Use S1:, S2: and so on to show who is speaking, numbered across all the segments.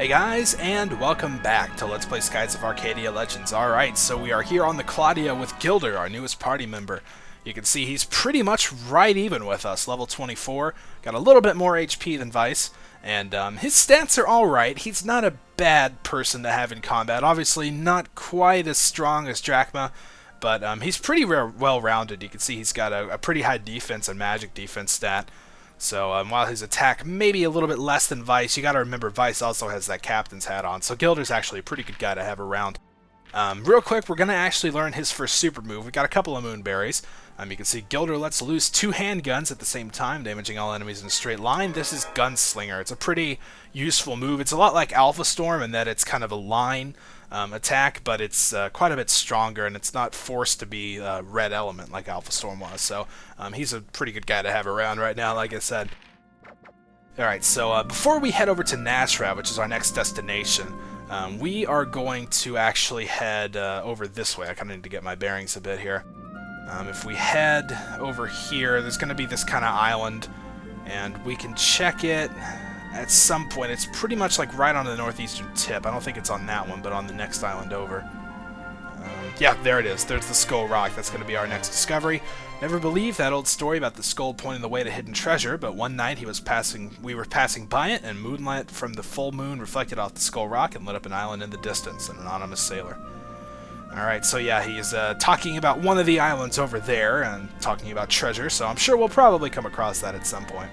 S1: Hey guys, and welcome back to Let's Play Skies of Arcadia Legends. Alright, so we are here on the Claudia with Gilder, our newest party member. You can see he's pretty much right even with us, level 24. Got a little bit more HP than Vice, and his stats are alright. He's not a bad person to have in combat. Obviously not quite as strong as Drachma, but he's pretty well-rounded. You can see he's got a pretty high defense and magic defense stat. So while his attack may be a little bit less than Vice, you got to remember Vice also has that captain's hat on, so Gilder's actually a pretty good guy to have around. Real quick, we're going to actually learn his first super move. We've got a couple of moonberries. You can see Gilder lets loose 2 handguns at the same time, damaging all enemies in a straight line. This is Gunslinger. It's a pretty useful move. It's a lot like Alpha Storm in that it's kind of a line attack, but it's quite a bit stronger, and it's not forced to be red element like Alpha Storm was. So he's a pretty good guy to have around right now, like I said. Alright, so before we head over to Nasrad, which is our next destination, we are going to actually head over this way. I kind of need to get my bearings a bit here. If we head over here, there's going to be this kind of island, and we can check it at some point. It's pretty much like right on the northeastern tip. I don't think it's on that one, but on the next island over. Yeah, there it is. There's the Skull Rock. That's going to be our next discovery. Never believed that old story about the skull pointing the way to hidden treasure, but one night we were passing by it, and moonlight from the full moon reflected off the Skull Rock and lit up an island in the distance, an anonymous sailor. Alright, so yeah, he's talking about one of the islands over there, and talking about treasure, so I'm sure we'll probably come across that at some point.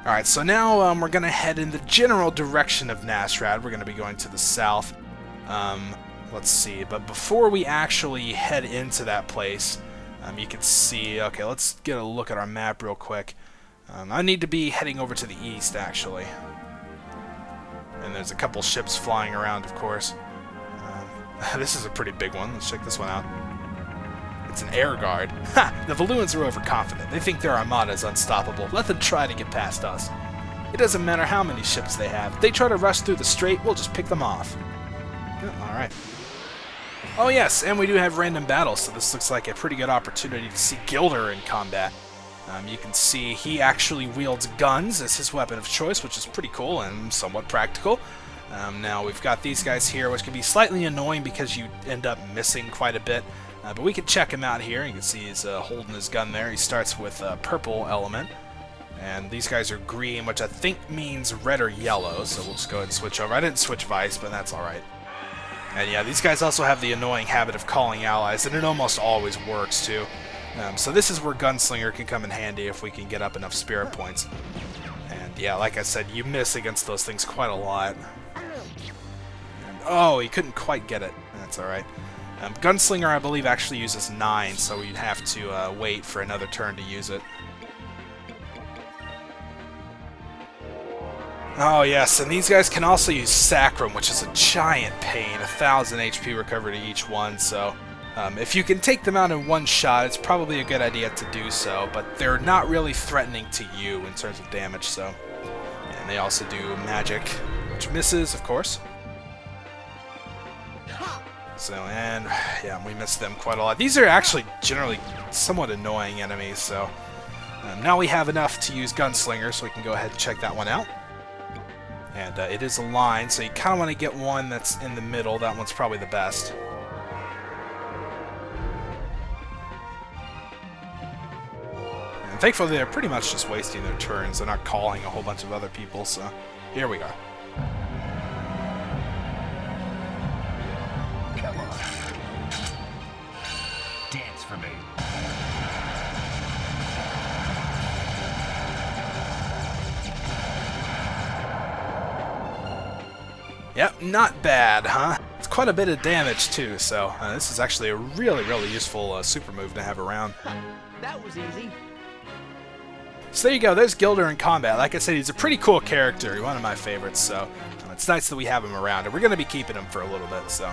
S1: Alright, so now we're going to head in the general direction of Nasrad. We're going to be going to the south. Let's see, but before we actually head into that place, you can see, okay, let's get a look at our map real quick. I need to be heading over to the east, actually. And there's a couple ships flying around, of course. This is a pretty big one. Let's check this one out. It's an air guard. Ha! The Valuans are overconfident. They think their armada is unstoppable. Let them try to get past us. It doesn't matter how many ships they have. If they try to rush through the strait, we'll just pick them off. Alright. Oh yes, and we do have random battles, so this looks like a pretty good opportunity to see Gilder in combat. You can see he actually wields guns as his weapon of choice, which is pretty cool and somewhat practical. Now we've got these guys here, which can be slightly annoying because you end up missing quite a bit. But we can check him out here. You can see he's holding his gun there. He starts with a purple element. And these guys are green, which I think means red or yellow. So we'll just go ahead and switch over. I didn't switch Vice, but that's alright. And yeah, these guys also have the annoying habit of calling allies, and it almost always works too. So this is where Gunslinger can come in handy if we can get up enough spirit points. And yeah, like I said, you miss against those things quite a lot. Oh, he couldn't quite get it. That's alright. Gunslinger, I believe, actually uses 9, so you'd have to wait for another turn to use it. Oh, yes, and these guys can also use Sacrum, which is a giant pain. 1,000 HP recovery to each one, so if you can take them out in one shot, it's probably a good idea to do so, but they're not really threatening to you in terms of damage, so... And they also do magic, which misses, of course. So, and yeah, we missed them quite a lot. These are actually generally somewhat annoying enemies, so now we have enough to use Gunslinger, so we can go ahead and check that one out. And it is a line, so you kind of want to get one that's in the middle. That one's probably the best. And thankfully, they're pretty much just wasting their turns. They're not calling a whole bunch of other people, so here we go.
S2: Dance for me.
S1: Yep, not bad, huh? It's quite a bit of damage, too, so this is actually a really, really useful super move to have around.
S2: That was easy.
S1: So there you go, there's Gilder in combat. Like I said, he's a pretty cool character, one of my favorites, so it's nice that we have him around, and we're going to be keeping him for a little bit, so...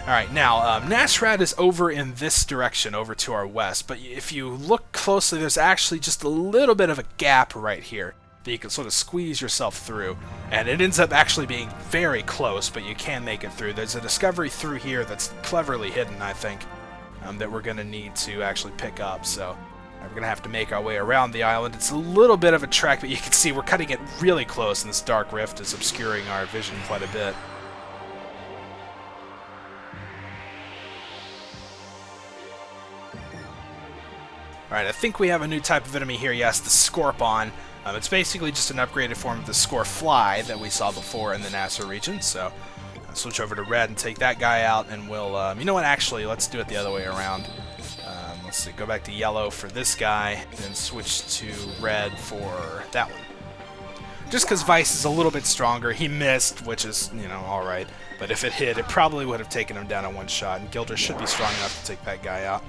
S1: Alright, now, Nasrad is over in this direction, over to our west, but if you look closely, there's actually just a little bit of a gap right here that you can sort of squeeze yourself through, and it ends up actually being very close, but you can make it through. There's a discovery through here that's cleverly hidden, I think, that we're going to need to actually pick up, so We're going to have to make our way around the island. It's a little bit of a trek, but you can see we're cutting it really close, and this dark rift is obscuring our vision quite a bit. Alright, I think we have a new type of enemy here. Yes, the Scorpion. It's basically just an upgraded form of the Scorfly that we saw before in the Nasrad region, so I'll switch over to red and take that guy out, and we'll, you know what, actually, let's do it the other way around. Let's see, go back to yellow for this guy, and switch to red for that one. Just because Vice is a little bit stronger. He missed, which is, you know, alright, but if it hit, it probably would have taken him down in one shot, and Gilder should be strong enough to take that guy out.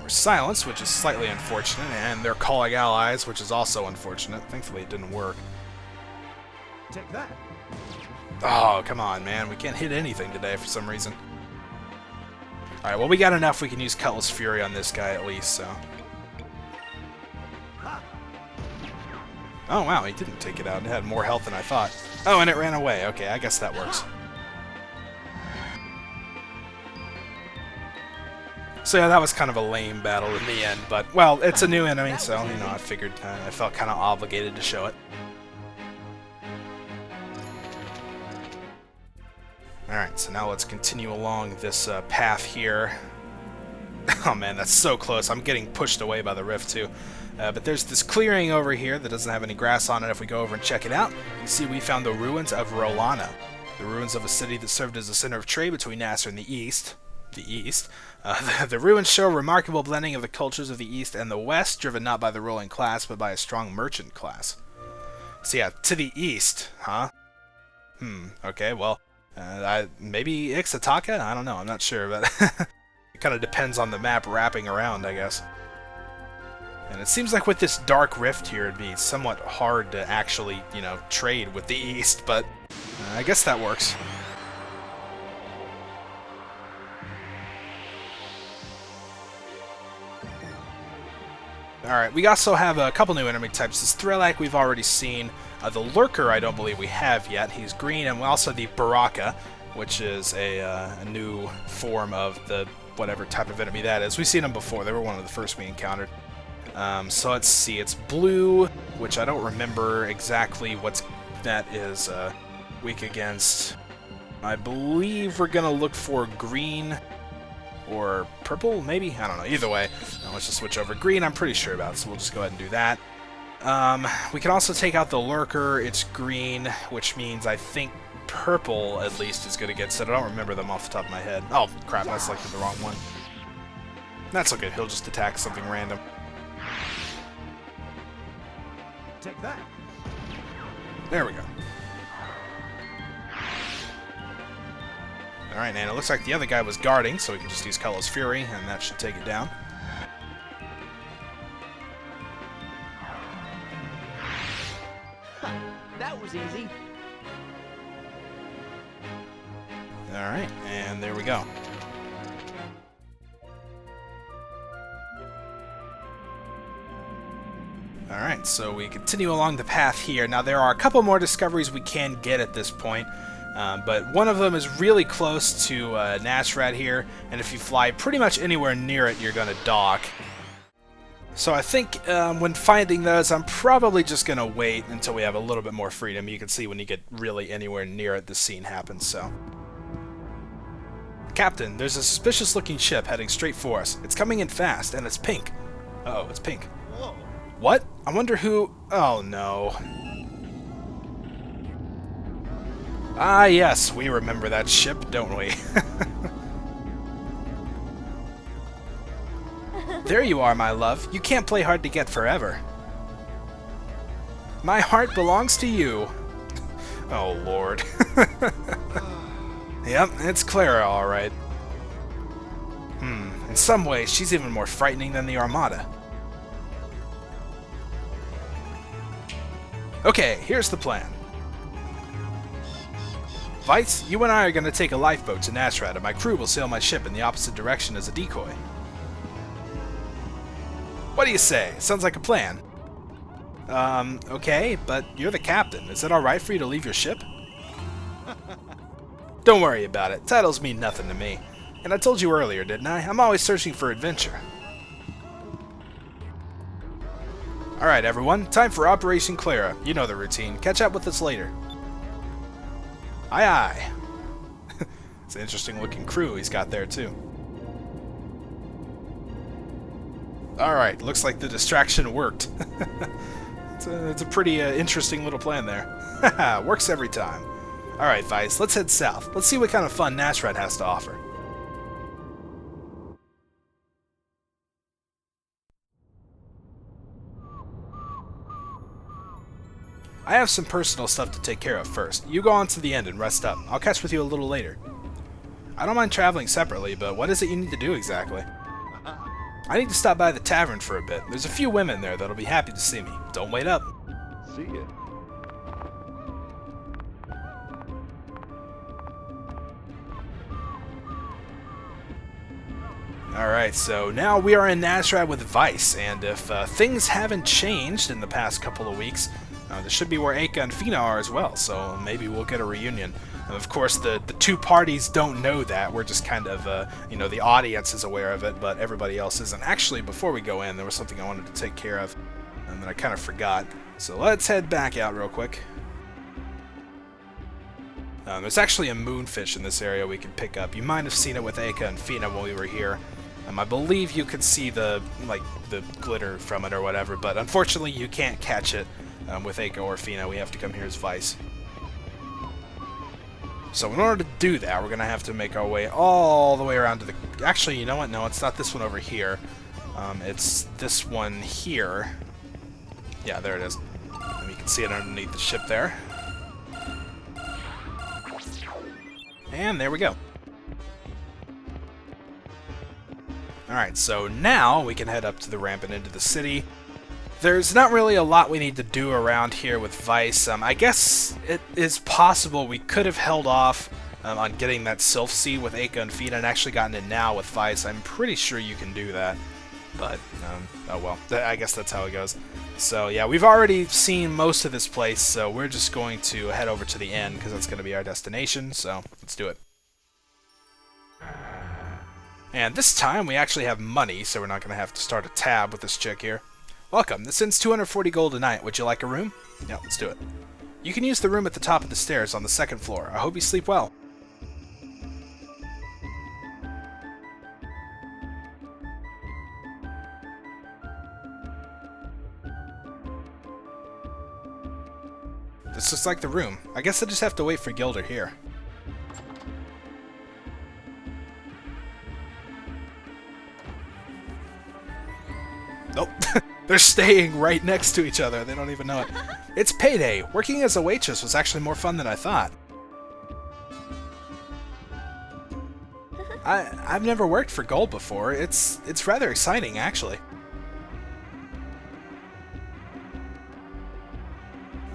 S1: We're silenced, which is slightly unfortunate, and they're calling allies, which is also unfortunate. Thankfully, it didn't work.
S2: Take that.
S1: Oh, come on, man. We can't hit anything today for some reason. Alright, well, we got enough. We can use Cutlass Fury on this guy at least, so. Oh, wow, he didn't take it out. It had more health than I thought. Oh, and it ran away. Okay, I guess that works. So yeah, that was kind of a lame battle in the end, but, well, it's a new enemy, so, you know, I figured I felt kind of obligated to show it. Alright, so now let's continue along this path here. Oh man, that's so close. I'm getting pushed away by the rift, too. But there's this clearing over here that doesn't have any grass on it. If we go over and check it out, you see we found the ruins of Rolana, the ruins of a city that served as a center of trade between Nasrad and the East. The ruins show a remarkable blending of the cultures of the East and the West, driven not by the ruling class, but by a strong merchant class. So yeah, to the East, huh? Okay, well, maybe Ixataka? I don't know, I'm not sure, but it kind of depends on the map wrapping around, I guess. And it seems like with this dark rift here, it'd be somewhat hard to actually, you know, trade with the East, but I guess that works. Alright, we also have a couple new enemy types. This Threlak we've already seen. The Lurker I don't believe we have yet. He's green, and also the Baraka, which is a new form of the whatever type of enemy that is. We've seen them before. They were one of the first we encountered. So let's see. It's blue, which I don't remember exactly what that is weak against. I believe we're going to look for green or purple, maybe? I don't know. Either way, let's just switch over. Green, I'm pretty sure about, so we'll just go ahead and do that. We can also take out the Lurker. It's green, which means I think purple, at least, is going to get set. I don't remember them off the top of my head. Oh, crap, I selected the wrong one. That's okay. He'll just attack something random.
S2: Take that.
S1: There we go. Alright, and it looks like the other guy was guarding, so we can just use Cutlass Fury, and that should take it down.
S2: That was easy.
S1: Alright, and there we go. Alright, so we continue along the path here. Now, there are a couple more discoveries we can get at this point. But one of them is really close to Nasrad here, and if you fly pretty much anywhere near it, you're going to dock. So I think when finding those, I'm probably just going to wait until we have a little bit more freedom. You can see when you get really anywhere near it, the scene happens, so. Captain, there's a suspicious-looking ship heading straight for us. It's coming in fast, and it's pink. Uh-oh, it's pink.
S2: Whoa.
S1: What? I wonder who... Oh, no. Ah, yes, we remember that ship, don't we? There you are, my love. You can't play hard to get forever. My heart belongs to you. Oh, Lord. Yep, it's Clara, all right. In some ways, she's even more frightening than the Armada. Okay, here's the plan. Vice, you and I are going to take a lifeboat to Nasrad, and my crew will sail my ship in the opposite direction as a decoy. What do you say? Sounds like a plan. Okay, but you're the captain. Is it alright for you to leave your ship? Don't worry about it. Titles mean nothing to me. And I told you earlier, didn't I? I'm always searching for adventure. Alright everyone, time for Operation Clara. You know the routine. Catch up with us later. Aye aye. It's an interesting looking crew he's got there too. Alright, looks like the distraction worked. It's a pretty interesting little plan there. Works every time. Alright Vice, let's head south. Let's see what kind of fun Nasrad has to offer. I have some personal stuff to take care of first. You go on to the end and rest up. I'll catch with you a little later. I don't mind traveling separately, but what is it you need to do exactly? I need to stop by the tavern for a bit. There's a few women there that'll be happy to see me. Don't wait up.
S2: See ya.
S1: Alright, so now we are in Nasrad with Vice, and if things haven't changed in the past couple of weeks, this should be where Aka and Fina are as well, so maybe we'll get a reunion. And of course, the two parties don't know that. We're just kind of, you know, the audience is aware of it, but everybody else isn't. Actually, before we go in, there was something I wanted to take care of, and then I kind of forgot. So let's head back out real quick. There's actually a moonfish in this area we can pick up. You might have seen it with Aka and Fina when we were here. I believe you could see the glitter from it or whatever, but unfortunately you can't catch it with Aka or Fina. We have to come here as Vice. So in order to do that, we're going to have to make our way all the way around to the... Actually, you know what? No, it's not this one over here. It's this one here. Yeah, there it is. And you can see it underneath the ship there. And there we go. Alright, so now we can head up to the ramp and into the city. There's not really a lot we need to do around here with Vice. I guess it is possible we could have held off on getting that Sylph Seed with Aka and Fina and actually gotten it now with Vice. I'm pretty sure you can do that. But, oh well, I guess that's how it goes. So yeah, we've already seen most of this place, so we're just going to head over to the end because that's going to be our destination, so let's do it. And this time we actually have money, so we're not going to have to start a tab with this chick here. Welcome, this ends 240 gold a night. Would you like a room? Yeah, let's do it. You can use the room at the top of the stairs on the second floor. I hope you sleep well. This looks like the room. I guess I just have to wait for Gilder here. Nope. They're staying right next to each other. They don't even know it. It's payday. Working as a waitress was actually more fun than I thought. I've never worked for gold before. It's rather exciting, actually.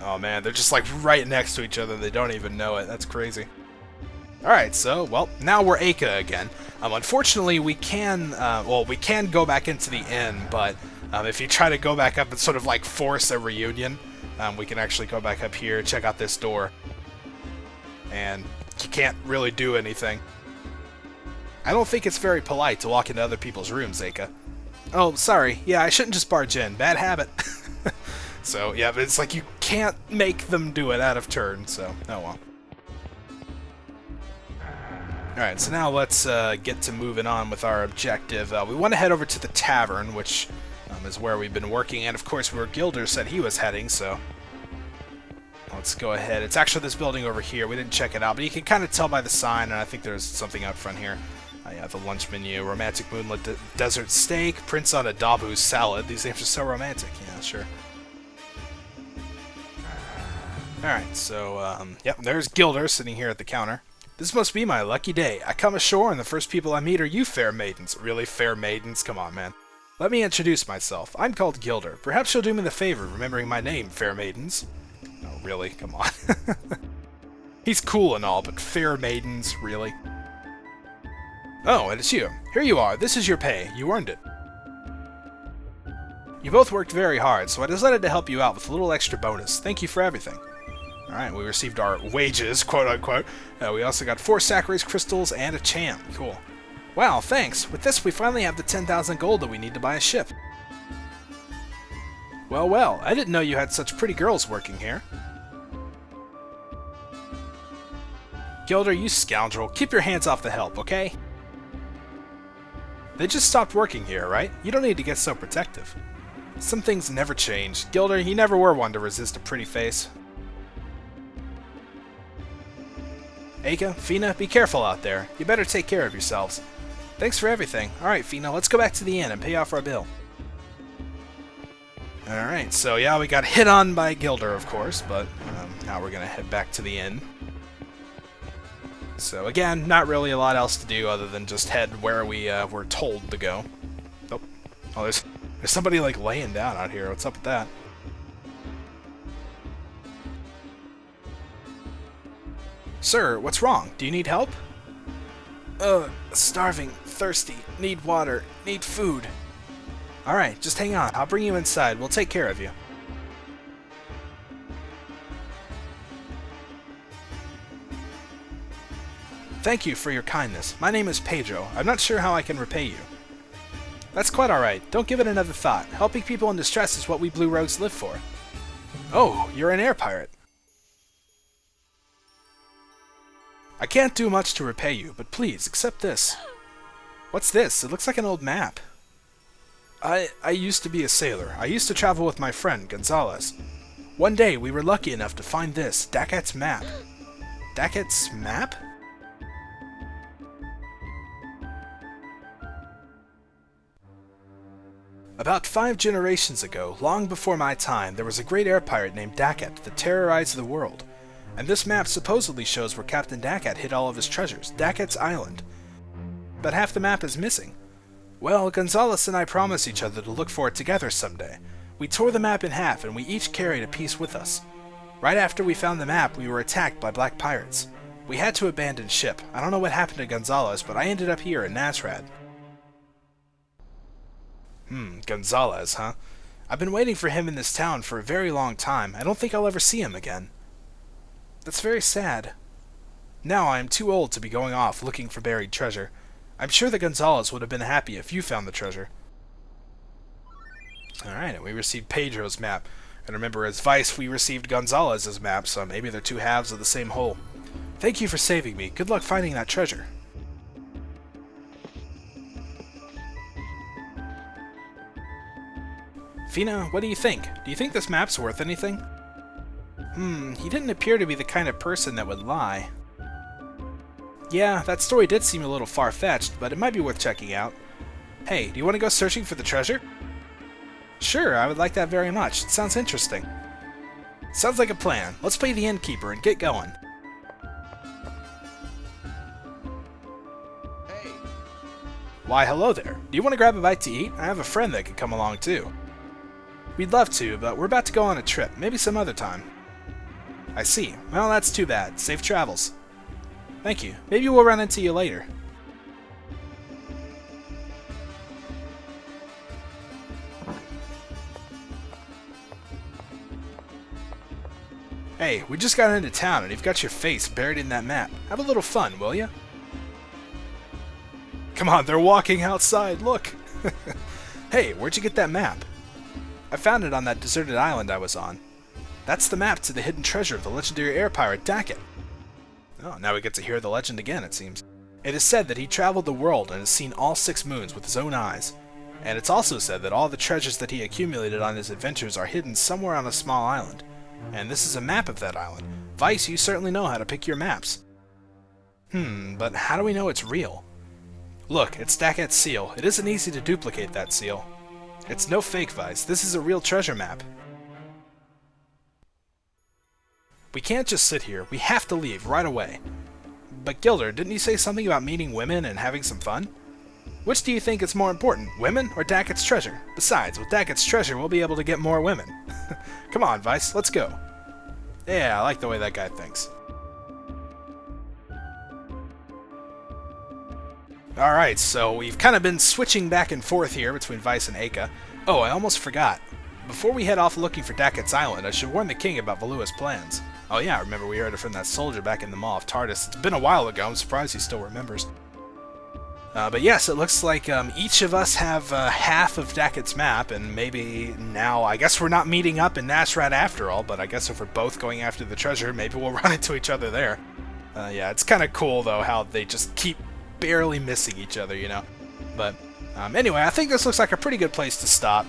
S1: Oh man, they're just like right next to each other. They don't even know it. That's crazy. Alright, so, well, now we're Aka again. Unfortunately, we can go back into the inn, but if you try to go back up and sort of like force a reunion, we can actually go back up here, check out this door, and you can't really do anything. I don't think it's very polite to walk into other people's rooms, Aka. Oh, sorry. Yeah, I shouldn't just barge in. Bad habit. So, yeah, but it's like you can't make them do it out of turn, so, oh well. Alright, so now let's get to moving on with our objective. We want to head over to the tavern, which is where we've been working, and of course where Gilder said he was heading, so let's go ahead. It's actually this building over here. We didn't check it out, but you can kind of tell by the sign, and I think there's something out front here. Yeah, the lunch menu, romantic moonlit desert steak, Prince on a Dabu salad. These names are so romantic. Yeah, sure. Alright, so, yep, there's Gilder sitting here at the counter. This must be my lucky day. I come ashore and the first people I meet are you fair maidens. Really, fair maidens? Come on, man. Let me introduce myself. I'm called Gilder. Perhaps you'll do me the favor of remembering my name, fair maidens. Oh, really? Come on. He's cool and all, but fair maidens? Really? Oh, and it's you. Here you are. This is your pay. You earned it. You both worked very hard, so I decided to help you out with a little extra bonus. Thank you for everything. Alright, we received our wages, quote-unquote. We also got 4 Saccharase crystals and a champ. Cool. Wow, thanks. With this, we finally have the 10,000 gold that we need to buy a ship. Well, well, I didn't know you had such pretty girls working here. Gilder, you scoundrel, keep your hands off the help, okay? They just stopped working here, right? You don't need to get so protective. Some things never change. Gilder, you never were one to resist a pretty face. Aka, Fina, be careful out there. You better take care of yourselves. Thanks for everything. Alright, Fina, let's go back to the inn and pay off our bill. Alright, so yeah, we got hit on by Gilder, of course, but now we're gonna head back to the inn. So again, not really a lot else to do other than just head where we were told to go. Oh, there's somebody like laying down out here. What's up with that? Sir, what's wrong? Do you need help? Starving, thirsty, need water, need food. Alright, just hang on. I'll bring you inside. We'll take care of you. Thank you for your kindness. My name is Pedro. I'm not sure how I can repay you. That's quite alright. Don't give it another thought. Helping people in distress is what we Blue Rogues live for. Oh, you're an air pirate. I can't do much to repay you, but please, accept this. What's this? It looks like an old map. I used to be a sailor. I used to travel with my friend, Gonzalez. One day, we were lucky enough to find this, Dakat's map. Dakat's map? About 5 generations ago, long before my time, there was a great air pirate named Dakat that terrorized the world. And this map supposedly shows where Captain Dakat hid all of his treasures, Dakat's Island. But half the map is missing. Well, Gonzalez and I promised each other to look for it together someday. We tore the map in half and we each carried a piece with us. Right after we found the map, we were attacked by black pirates. We had to abandon ship. I don't know what happened to Gonzalez, but I ended up here in Nasrad. Gonzalez, huh? I've been waiting for him in this town for a very long time. I don't think I'll ever see him again. That's very sad. Now I am too old to be going off looking for buried treasure. I'm sure that Gonzalez would have been happy if you found the treasure. Alright, and we received Pedro's map. And remember, as Vice, we received Gonzalez's map, so maybe they're two halves of the same whole. Thank you for saving me. Good luck finding that treasure. Fina, what do you think? Do you think this map's worth anything? He didn't appear to be the kind of person that would lie. Yeah, that story did seem a little far-fetched, but it might be worth checking out. Hey, do you want to go searching for the treasure? Sure, I would like that very much. It sounds interesting. Sounds like a plan. Let's play the innkeeper and get going.
S2: Hey.
S1: Why, hello there. Do you want to grab a bite to eat? I have a friend that could come along too. We'd love to, but we're about to go on a trip. Maybe some other time. I see. Well, that's too bad. Safe travels. Thank you. Maybe we'll run into you later. Hey, we just got into town and you've got your face buried in that map. Have a little fun, will you? Come on, they're walking outside. Look. Hey, where'd you get that map? I found it on that deserted island I was on. That's the map to the hidden treasure of the legendary air pirate Dakat. Oh, now we get to hear the legend again, it seems. It is said that he traveled the world and has seen all 6 moons with his own eyes. And it's also said that all the treasures that he accumulated on his adventures are hidden somewhere on a small island. And this is a map of that island. Vice, you certainly know how to pick your maps. But how do we know it's real? Look, it's Dakat's seal. It isn't easy to duplicate that seal. It's no fake, Vice. This is a real treasure map. We can't just sit here. We have to leave right away. But Gilder, didn't you say something about meeting women and having some fun? Which do you think is more important, women or Dakat's treasure? Besides, with Dakat's treasure, we'll be able to get more women. Come on, Vice, let's go. Yeah, I like the way that guy thinks. Alright, so we've kind of been switching back and forth here between Vice and Aka. Oh, I almost forgot. Before we head off looking for Dakat's Island, I should warn the king about Valua's plans. Oh yeah, remember we heard it from that soldier back in the Maw of Tardis. It's been a while ago, I'm surprised he still remembers. But yes, it looks like each of us have half of Dakot's map, and maybe now, I guess we're not meeting up in Nasrad after all, but I guess if we're both going after the treasure, maybe we'll run into each other there. Yeah, it's kind of cool, though, how they just keep barely missing each other, you know? But anyway, I think this looks like a pretty good place to stop.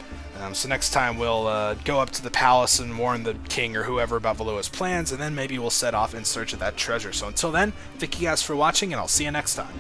S1: So next time we'll go up to the palace and warn the king or whoever about Valua's plans, and then maybe we'll set off in search of that treasure. So until then, thank you guys for watching, and I'll see you next time.